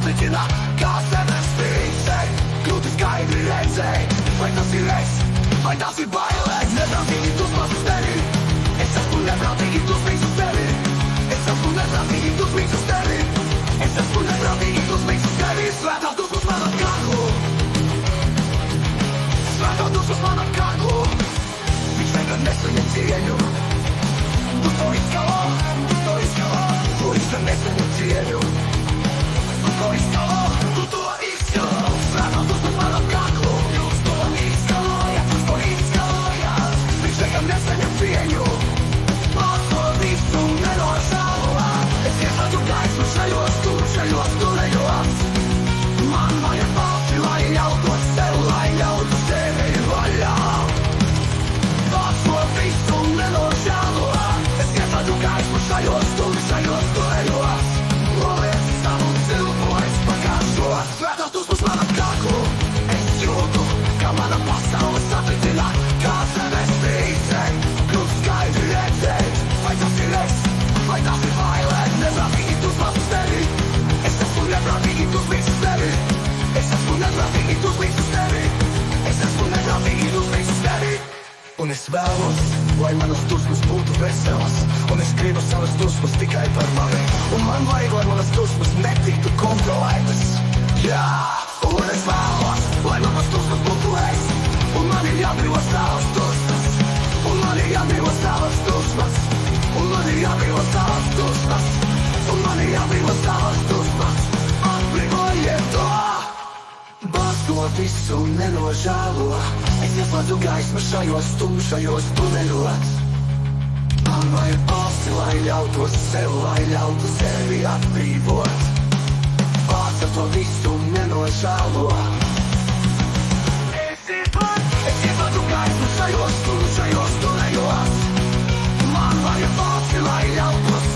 sapliķina, kā zemes spīdzei. Grūti skaidri redzēt, vai tas ir es, vai tas ir bailēs. Neprātīgi dusmas uz tevi, es esmu neprātīgi dusmīgs uz tevi. Es esmu neprātīgi dusmīgs uz tevi. Es esmu neprātīgi dusmīgs uz tevi. Svētās dusmas man ap kaklu. Svētās dusmas man ap kaklu. Viņš nekad nesaņem cieņu. Tu to izskalo, tu izskalo nesaņem cieņu. Tu to izskalo, tu to izskalo. Svētās dusmas man ap kaklu. Jūs to izskalojāt. Viņš nekad nesaņem cieņu. Atsodīs un nenožēlo. Es ieslēdzu gaismu šajos turējos. Man vajag valsti, lai ļautos tev, lai ļautu tevi vaļā. Atsodīs un nenožēlo. Es ieslēdzu gaismu šajos turējos. Lolies savu cilvēks pakāšos. Svētās dusmas man ap kaklu. Es jūtu, ka mana pasaule sapliķina, kā zemes spīdzei. Grūti skaidri redzēt, vai tas ir es, vai tas ir bailēs. Neprātīgi dusmas uz tevi. Es esmu neprātīgi dusmīgs uz tevi. Es esmu neprātīgi dusmīgs uz tevi. Es esmu neprātīgi dusmīgs uz tevi. Un es vēlos, lai manas dusmas būtu veselas. Un es gribu savas dusmas tikai par mani. Un man vajag, lai manas dusmas netiktu kontrolētas. Jā, un es vēlos, lai manas dusmas būtu es. Un man ir jābrīvo savas dusmas. Un man ir jābrīvo savas dusmas. Un man ir jābrīvo savas dusmas. Un man ir jābrīvo savas dusmas. Atbrīvojiet to! Bāzto visu nenožēlo. Es ieslēdzu gaismu šajos tumšajos tuneļos. Man vajag balsi, lai ļautos sev, lai ļautu sevi atbrīvot. Bāzto visu nenožēlo. Es ieslēdzu gaismu šajos tumšajos tuneļos. Man vajag balsi, lai ļautos